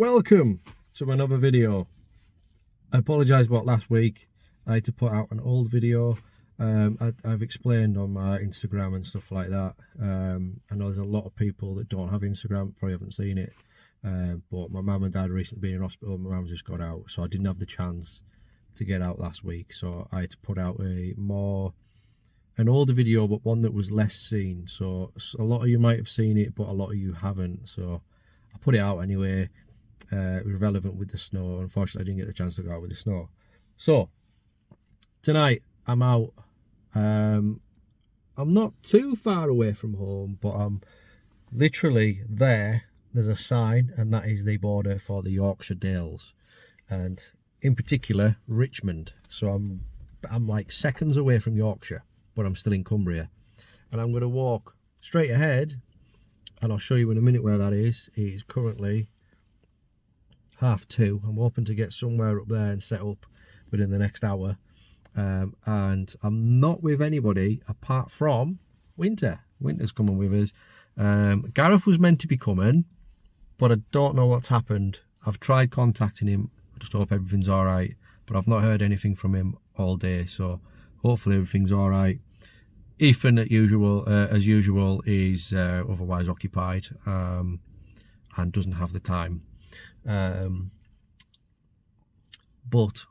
Welcome to another video. I apologise about last week. I had to put out an old video. I've explained on my Instagram and stuff like that. I know there's a lot of people that don't have Instagram, probably haven't seen it. But my mum and dad recently been in hospital. My mum just got out, so I didn't have the chance to get out last week. So I had to put out an older video, but one that was less seen. So a lot of you might have seen it, but a lot of you haven't. So I put it out anyway. It was relevant with the snow. Unfortunately, I didn't get the chance to go out with the snow. So tonight I'm out. I'm not too far away from home, but I'm literally there. There's a sign, and that is the border for the Yorkshire Dales, and in particular Richmond. So I'm like seconds away from Yorkshire, but I'm still in Cumbria, and I'm going to walk straight ahead, and I'll show you in a minute where that is. It is currently 2:30. I'm hoping to get somewhere up there and set up within the next hour. And I'm not with anybody apart from Winter. Winter's coming with us. Gareth was meant to be coming, but I don't know what's happened. I've tried contacting him. I just hope everything's all right, but I've not heard anything from him all day, so hopefully everything's all right. Ethan, as usual, is otherwise occupied and doesn't have the time. But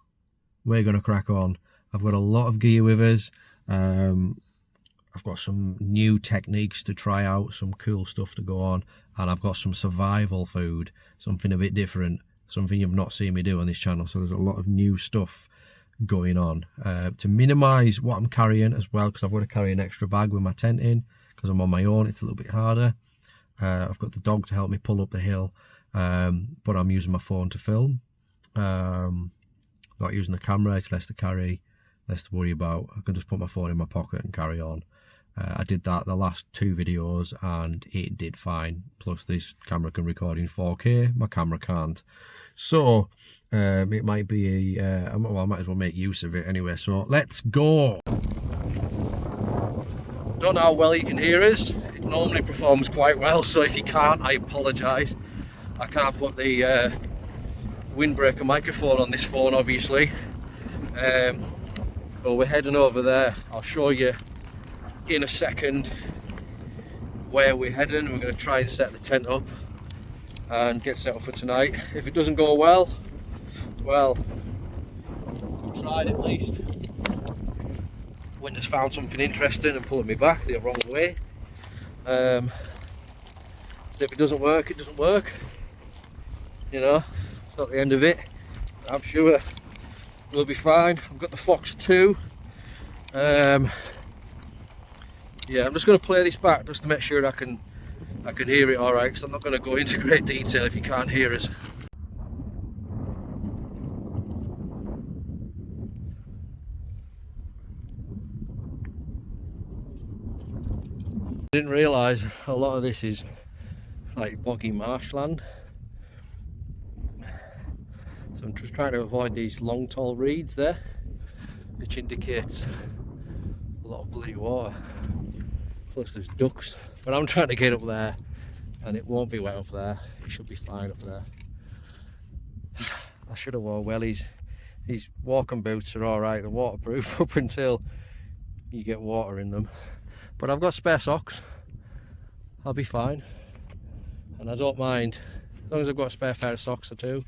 we're going to crack on. I've got a lot of gear with us. I've got some new techniques to try out, some cool stuff to go on, and I've got some survival food, something a bit different, something you've not seen me do on this channel. So there's a lot of new stuff going on to minimise what I'm carrying as well, because I've got to carry an extra bag with my tent in because I'm on my own. It's a little bit harder. I've got the dog to help me pull up the hill, but I'm using my phone to film. Not using the camera. It's less to carry, less to worry about. I can just put my phone in my pocket and carry on. I did that the last 2 videos and it did fine. Plus this camera can record in 4K, my camera can't. So it might be well, I might as well make use of it anyway. So let's go. Don't know how well you can hear us. It normally performs quite well, so if you can't, I apologise. I can't put the windbreaker microphone on this phone, obviously. But we're heading over there. I'll show you in a second where we're heading. We're going to try and set the tent up and get set up for tonight. If it doesn't go well, we've tried at least. Winter's found something interesting and pulling me back the wrong way. If it doesn't work, it doesn't work. You know, it's not the end of it. I'm sure we'll be fine. I've got the PHOXX 2. Yeah, I'm just going to play this back just to make sure I can hear it all right, because I'm not going to go into great detail if you can't hear us. I didn't realise a lot of this is like boggy marshland. So I'm just trying to avoid these long tall reeds there, which indicates a lot of bloody water. Plus there's ducks, but I'm trying to get up there and it won't be wet up there. It should be fine up there. I should have worn wellies. These walking boots are alright, they're waterproof up until you get water in them. But I've got spare socks, I'll be fine. And I don't mind, as long as I've got a spare pair of socks or two.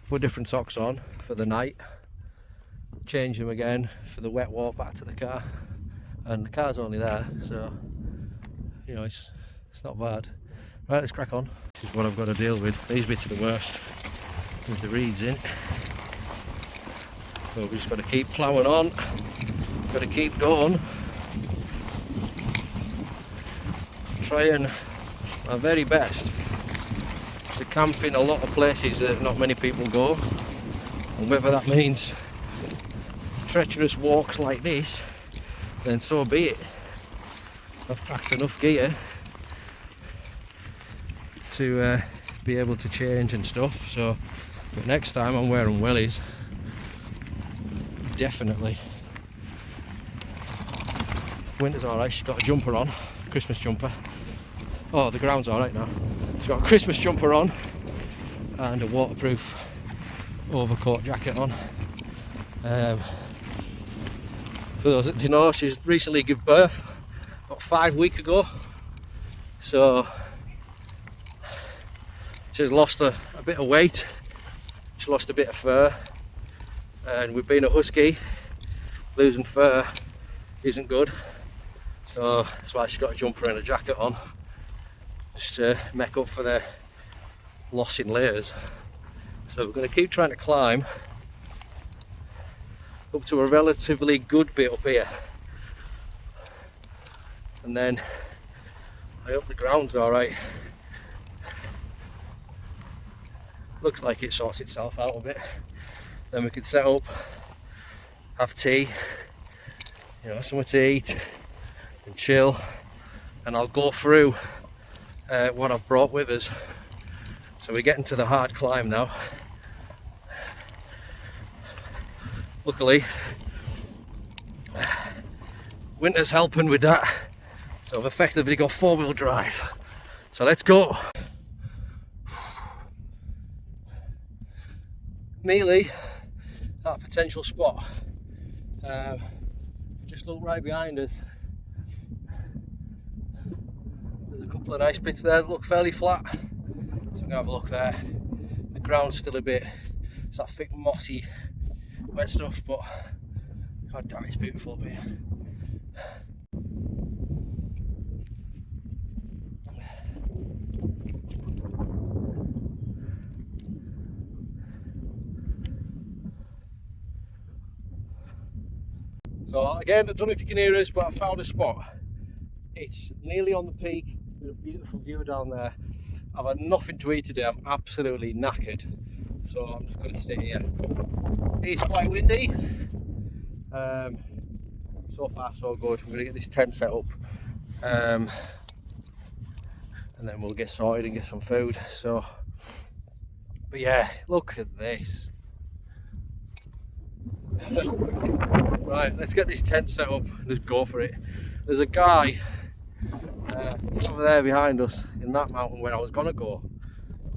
Put different socks on for the night, change them again for the wet walk back to the car, and the car's only there, so you know it's not bad. Right, let's crack on. This is what I've got to deal with. These bits are the worst with the reeds in, so we've just got to keep ploughing on, got to keep going, trying my very best to camp in a lot of places that not many people go, and whether that means treacherous walks like this, then so be it. I've packed enough gear to be able to change and stuff, so but next time I'm wearing wellies, definitely. Winter's alright, she's got a jumper on, Christmas jumper. Oh, the ground's alright now. She's got a Christmas jumper on, and a waterproof overcoat jacket on. For those that didn't know, she's recently given birth about 5 weeks ago, so she's lost a bit of weight, she's lost a bit of fur, and with being a husky, losing fur isn't good, so that's why she's got a jumper and a jacket on, just to make up for the loss in layers. So we're going to keep trying to climb up to a relatively good bit up here, and then I hope the ground's alright. Looks like it sorts itself out a bit. Then we can set up, have tea, you know, something to eat and chill, and I'll go through what I've brought with us. So we're getting to the hard climb now. Luckily, winter's helping with that, so I've effectively got 4-wheel drive. So let's go. Mealy, that potential spot. Just look right behind us. There's a couple of nice bits there that look fairly flat. So I'm gonna have a look there. The ground's still a bit, it's that thick mossy wet stuff, but god damn, it's beautiful up here. So again, I don't know if you can hear us, but I found a spot. It's nearly on the peak, there's a beautiful view down there. I've had nothing to eat today, I'm absolutely knackered, so I'm just going to sit here. It's quite windy, so far so good. I'm going to get this tent set up, and then we'll get sorted and get some food. So, but yeah, look at this. Right, let's get this tent set up and just go for it. There's a guy he's over there behind us in that mountain where I was gonna go,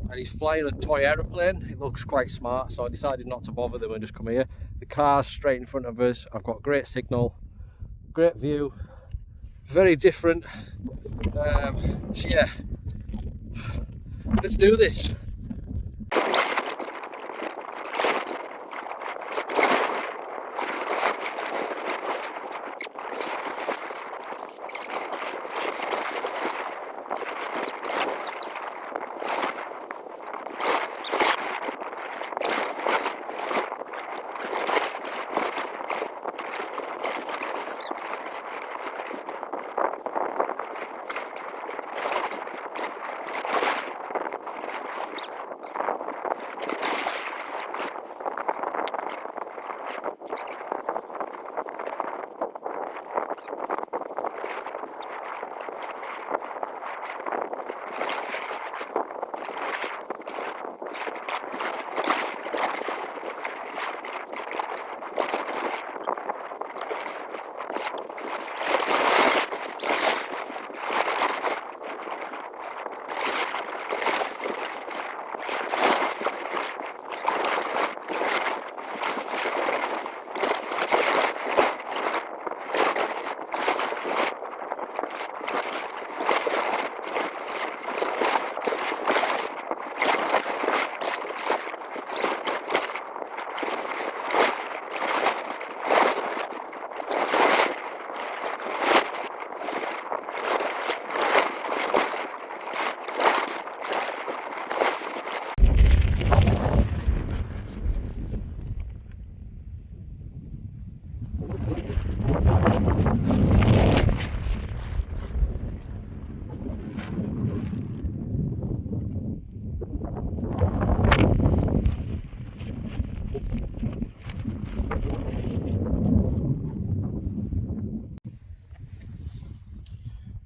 and he's flying a toy aeroplane. It looks quite smart, so I decided not to bother them and just come here. The car's straight in front of us. I've got great signal, great view, very different. So yeah, let's do this.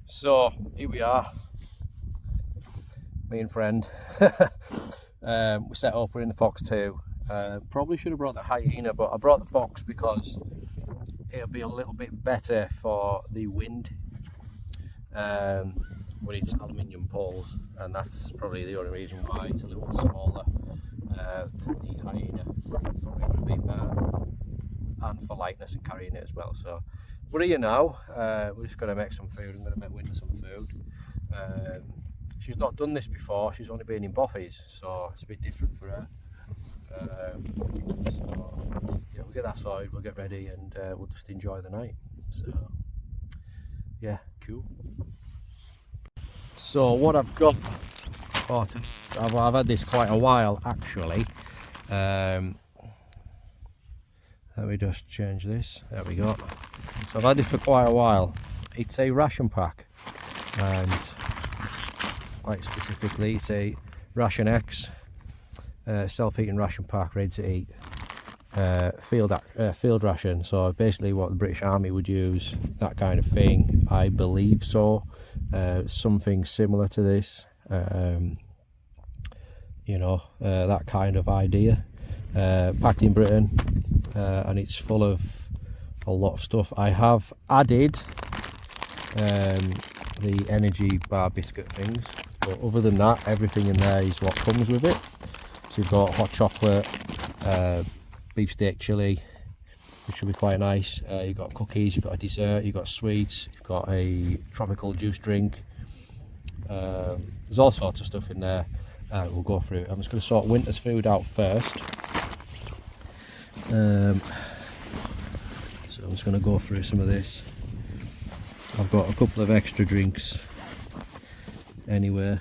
So here we are, me and friend. We set up, we're in the PHOXX 2. Probably should have brought the HYENA, but I brought the PHOXX because it'll be a little bit better for the wind when it's aluminium poles, and that's probably the only reason why it's a little smaller. the HYENA. Probably would have been better, and for lightness and carrying it as well. So we're here now. We're just going to make some food. I'm going to make Winter some food. She's not done this before. She's only been in boffies, so it's a bit different for her. So yeah, we'll get that sorted, we'll get ready, and we'll just enjoy the night. So yeah, cool. So what I've got, I've had this quite a while actually. Let me just change this. There we go. So I've had this for quite a while. It's a ration pack, and quite specifically it's a Ration X self-eating ration pack, ready to eat. Field ration, so basically what the British Army would use, that kind of thing, I believe. So something similar to this, you know, that kind of idea, packed in Britain, and it's full of a lot of stuff. I have added the energy bar biscuit things, but other than that, everything in there is what comes with it. So you've got hot chocolate, beefsteak chili, which will be quite nice. You've got cookies, you've got a dessert, you've got sweets, you've got a tropical juice drink. There's all sorts of stuff in there. We'll go through it. I'm just going to sort Winter's food out first. So I'm just going to go through some of this. I've got a couple of extra drinks anyway.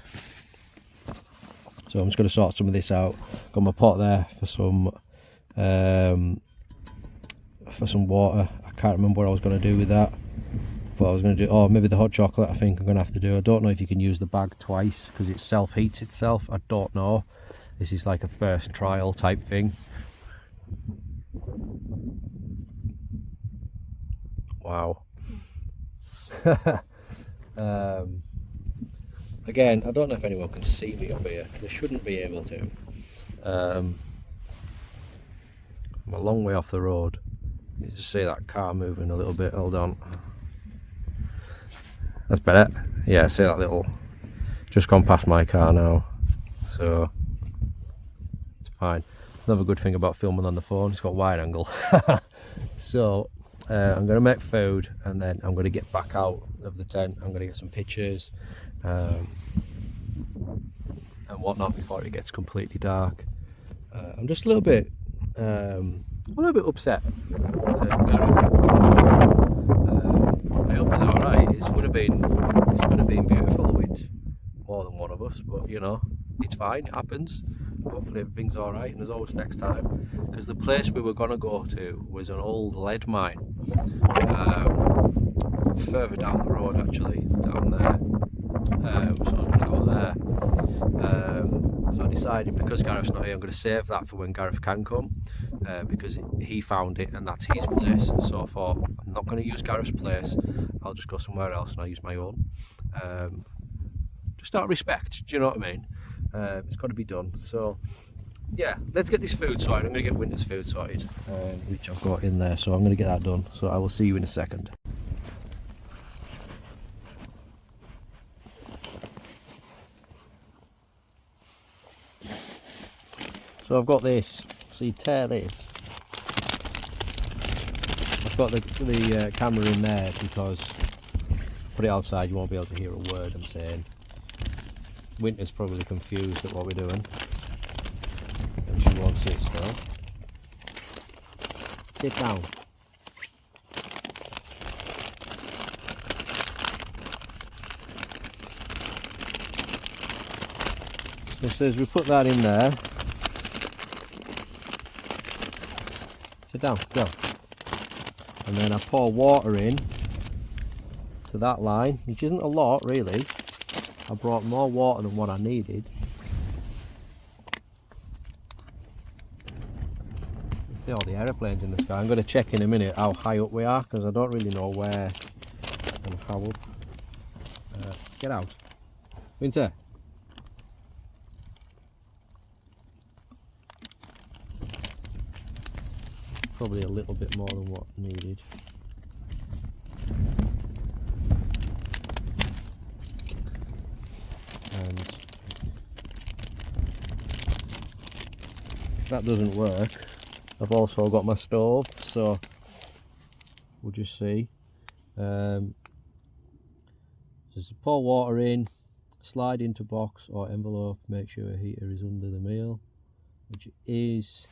So I'm just going to sort some of this out. Got my pot there for some water. I can't remember what I was going to do with that. But I was going to do, oh, maybe the hot chocolate I think I'm going to have to do. I don't know if you can use the bag twice because it self-heats itself. I don't know. This is like a first trial type thing. Wow. Again, I don't know if anyone can see me up here. They shouldn't be able to. I'm a long way off the road. You just see that car moving a little bit. Hold on. That's better. Yeah, see that little, just gone past my car now, so it's fine. Another good thing about filming on the phone, it's got wide angle. So I'm going to make food, and then I'm going to get back out of the tent. I'm going to get some pictures and whatnot before it gets completely dark. I'm just a little bit upset. I hope it's alright. It would have been beautiful with more than one of us, but you know, it's fine, it happens. Hopefully everything's alright, and there's always next time, because the place we were going to go to was an old lead mine, further down the road actually, down there. So I was going to go there. So I decided, because Gareth's not here, I'm going to save that for when Gareth can come, because he found it and that's his place. So I thought, I'm not going to use Gareth's place, I'll just go somewhere else and I'll use my own. Just out of respect, do you know what I mean? It's got to be done. So yeah, let's get this food sorted. I'm going to get Winter's food sorted, which I've got in there, so I'm going to get that done. So I will see you in a second. So I've got this, so you tear this. I've got the camera in there because put it outside you won't be able to hear a word I'm saying. Winter's probably confused at what we're doing and she won't sit still. Sit down. So as we put that in there, sit down, go. And then I pour water in to that line, which isn't a lot really. I brought more water than what I needed. You see all the aeroplanes in the sky. I'm going to check in a minute how high up we are, because I don't really know where and how up. Get out. Winter. Probably a little bit more than what needed. And that doesn't work. I've also got my stove, so we'll just see. Just pour water in, slide into box or envelope, make sure a heater is under the meal, which it is.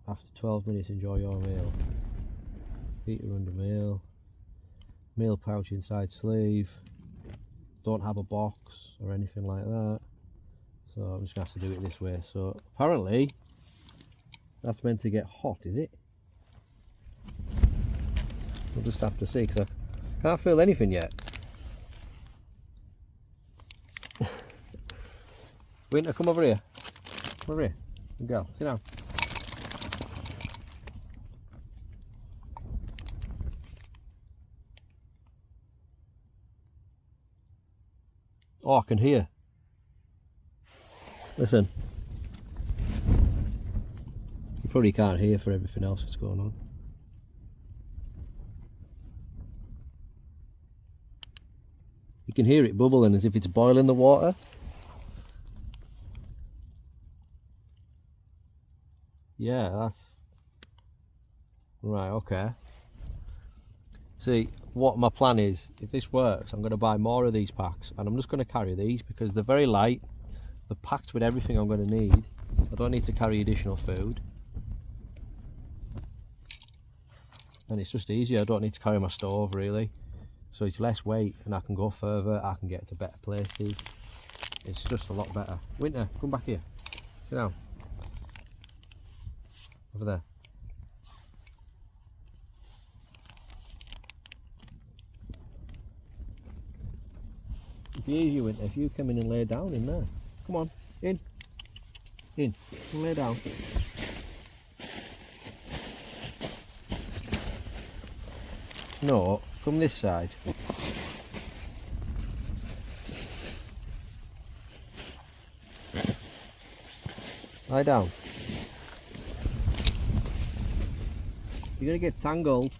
After 12 minutes, enjoy your meal. Heater under meal, meal pouch inside sleeve. Don't have a box or anything like that, so I'm just going to have to do it this way. So apparently that's meant to get hot, is it? We'll just have to see, because I can't feel anything yet. Winter, come over here. Come over here. Good girl, sit down. Oh, I can hear. Listen. You probably can't hear for everything else that's going on. You can hear it bubbling as if it's boiling the water. Yeah, that's... Right, okay. See, what my plan is, if this works, I'm going to buy more of these packs, and I'm just going to carry these because they're very light. They're packed with everything I'm going to need. I don't need to carry additional food. And it's just easier, I don't need to carry my stove really. So it's less weight and I can go further, I can get to better places. It's just a lot better. Winter, come back here. Sit down. Over there. It'd be easier, Winter, if you come in and lay down in there. Come on, in. In, and lay down. No, come this side. Lie down. You're gonna get tangled.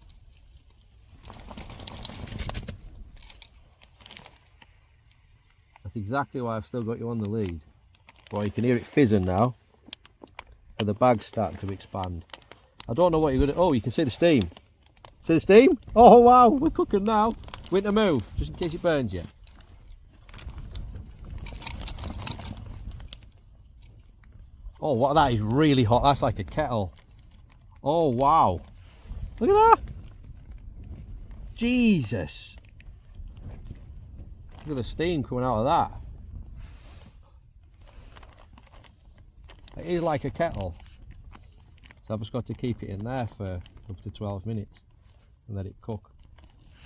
That's exactly why I've still got you on the lead. Well, you can hear it fizzing now, and the bag's starting to expand. I don't know what you're gonna. Oh, you can see the steam. See the steam? Oh wow, we're cooking now. Winter, move, just in case it burns you. Oh, what, that is really hot. That's like a kettle. Oh wow. Look at that. Jesus. Look at the steam coming out of that. It is like a kettle. So I've just got to keep it in there for up to 12 minutes and let it cook.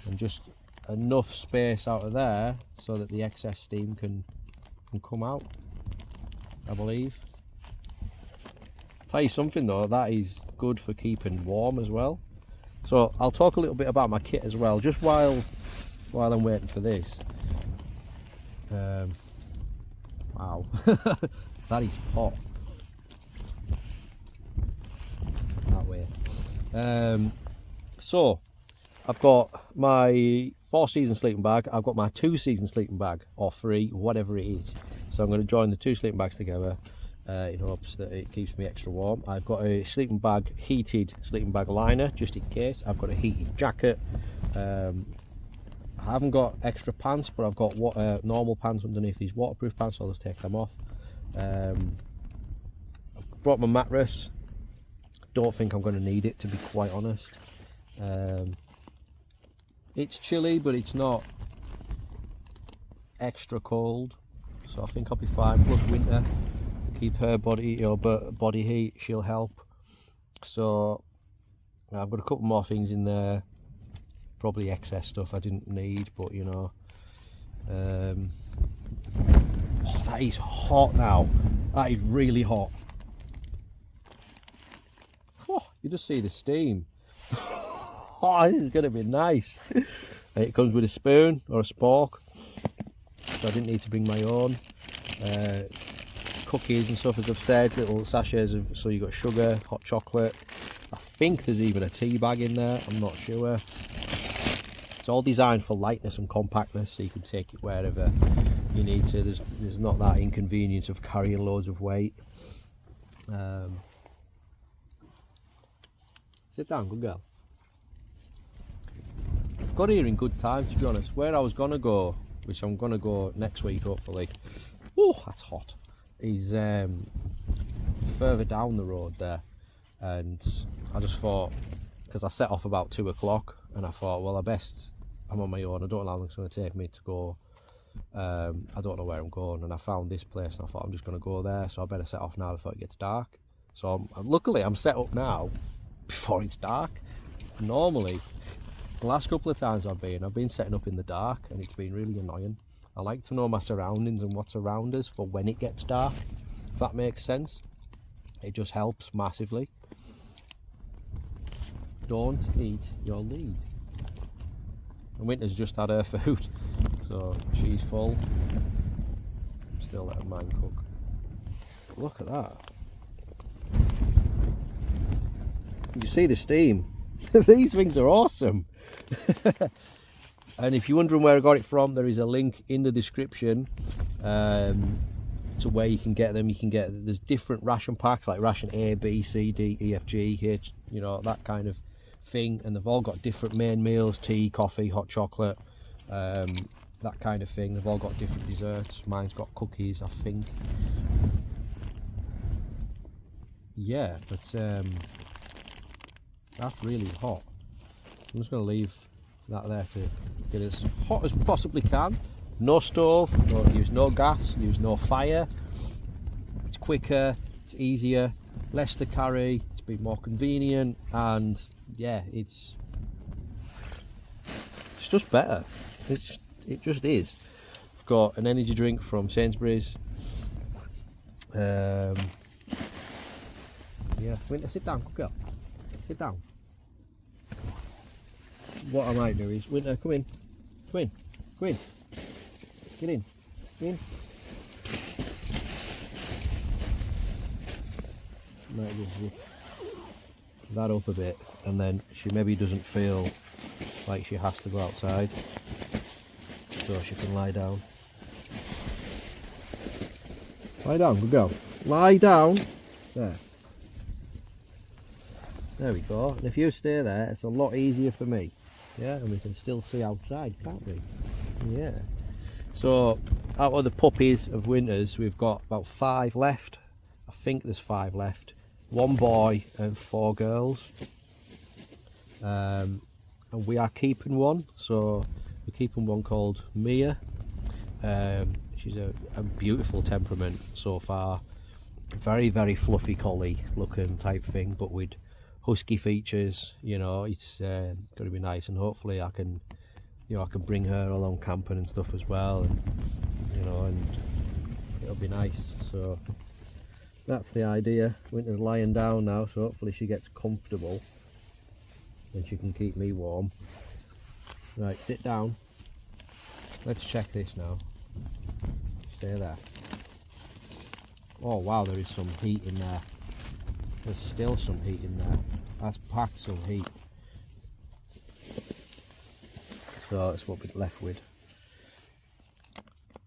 And just enough space out of there so that the excess steam can come out, I believe. Tell you something though, that is good for keeping warm as well. So I'll talk a little bit about my kit as well, just while I'm waiting for this. Wow, that is hot. That way. So I've got my 4-season sleeping bag, I've got my 2-season sleeping bag, or 3, whatever it is. So I'm going to join the 2 sleeping bags together in hopes that it keeps me extra warm. I've got a sleeping bag, heated sleeping bag liner, just in case. I've got a heated jacket. I haven't got extra pants, but I've got normal pants underneath these waterproof pants, so I'll just take them off. I've brought my mattress. Don't think I'm going to need it, to be quite honest. It's chilly, but it's not extra cold, so I think I'll be fine. Plus Winter, keep her body heat, she'll help. So I've got a couple more things in there, probably excess stuff I didn't need, but you know. Oh, that is hot now. That is really hot. Oh, you just see the steam. Oh, this is going to be nice. And it comes with a spoon or a spork, so I didn't need to bring my own. Cookies and stuff, as I've said, little sachets of, so you got sugar, hot chocolate. I think there's even a tea bag in there, I'm not sure. It's all designed for lightness and compactness, so you can take it wherever. you need to, there's not that inconvenience of carrying loads of weight. Sit down, good girl. I've got here in good time, to be honest. Where I was going to go, which I'm going to go next week hopefully, oh that's hot, is further down the road there. And I just thought, because I set off about 2 o'clock, and I thought, well, I'm on my own, I don't know how long it's going to take me to go. I don't know where I'm going, and I found this place and I thought I'm just going to go there, so I better set off now before it gets dark. So luckily I'm set up now before it's dark. Normally the last couple of times I've been setting up in the dark, and it's been really annoying. I like to know my surroundings and what's around us for when it gets dark, if that makes sense. It just helps massively. Don't eat your lead. And Winter's just had her food, so she's full. Still letting mine cook. But look at that. You see the steam. These things are awesome. And if you're wondering where I got it from, there is a link in the description to where you can get them. There's different ration packs, like ration A, B, C, D, E, F, G, H, you know, that kind of thing, and they've all got different main meals, tea, coffee, hot chocolate, that kind of thing. They've all got different desserts. Mine's got cookies, I think. Yeah, but that's really hot. I'm just going to leave that there to get as hot as possibly can. No stove, use no gas, use no fire. It's quicker, it's easier, less to carry, it's been more convenient, and yeah, it's just better. It just is. I've got an energy drink from Sainsbury's. Yeah, Winter, sit down, good girl. Sit down. What I might do is, Winter, come in. Come in. Come in. Get in. Get in. Might just lift that up a bit, and then she maybe doesn't feel like she has to go outside, so she can lie down. Lie down, good girl. Lie down. There. There we go. And if you stay there, it's a lot easier for me. Yeah, and we can still see outside, can't we? Yeah. So, out of the puppies of Winter's, we've got about 5 left. I think there's 5 left. 1 boy and 4 girls. And we are keeping one. So, we're keeping one called Mia. She's a beautiful temperament so far. Very, very fluffy collie looking type thing, but with husky features. You know, it's going to be nice, and hopefully I can bring her along camping and stuff as well, and you know, and it'll be nice. So that's the idea. Winter's lying down now, so hopefully she gets comfortable and she can keep me warm. Right, sit down. Let's check this now. Stay there. Oh wow, there is some heat in there. There's still some heat in there. That's packed some heat. So that's what we're left with.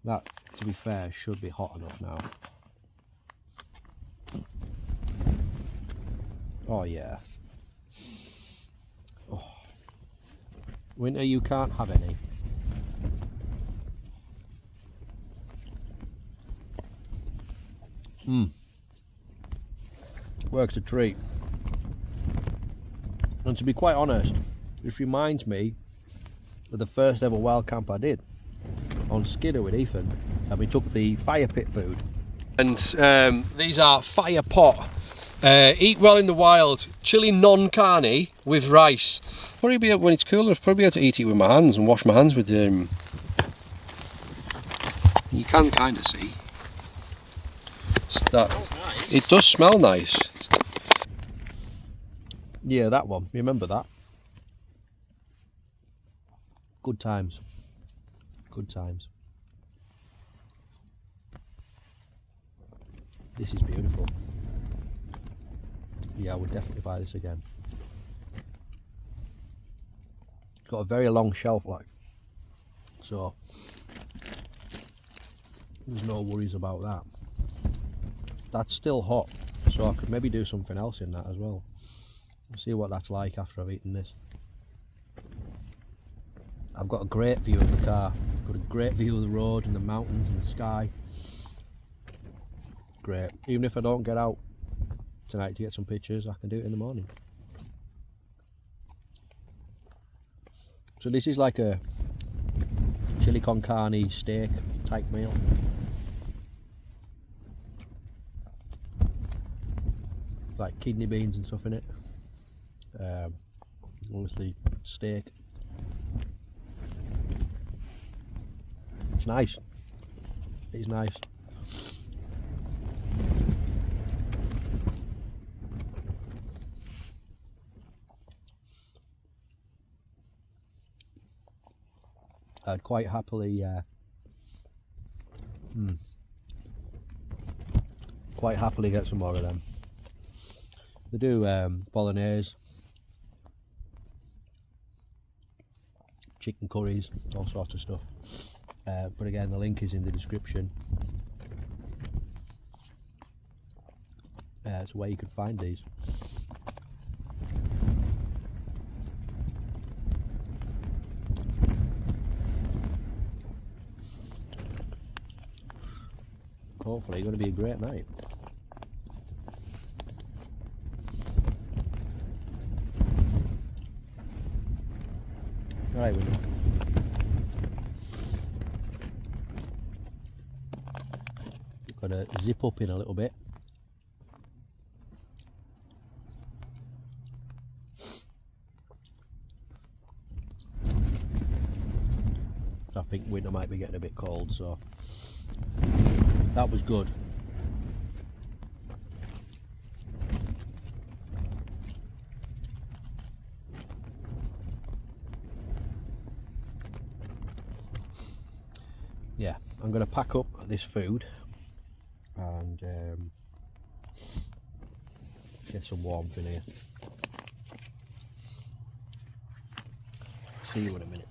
That, to be fair, should be hot enough now. Oh yeah. Oh. Winter, you can't have any. Works a treat. And to be quite honest, this reminds me of the first ever wild camp I did on Skidder with Ethan, and we took the fire pit food. And these are fire pot. Eat well in the wild, chili non-carne with rice. Probably be able, when it's cooler, I'll probably be able to eat it with my hands and wash my hands with them. You can kind of see. That, it does smell nice. Yeah, that one. Remember that? Good times. Good times. This is beautiful. Yeah, I would definitely buy this again. It's got a very long shelf life. So, there's no worries about that. That's still hot, so I could maybe do something else in that as well. We'll see what that's like after I've eaten this. I've got a great view of the car, got a great view of the road and the mountains and the sky. Great. Even if I don't get out tonight to get some pictures, I can do it in the morning. So this is like a chili con carne steak type meal. Like kidney beans and stuff in it. Obviously steak. It's nice. It's nice. I'd quite happily get some more of them. They do bolognese, chicken curries, all sorts of stuff. But again, the link is in the description. It's where you can find these. Hopefully it's going to be a great night. Right, we're got to zip up in a little bit. I think winter might be getting a bit cold, so that was good. Yeah, I'm going to pack up this food and get some warmth in here. See you in a minute.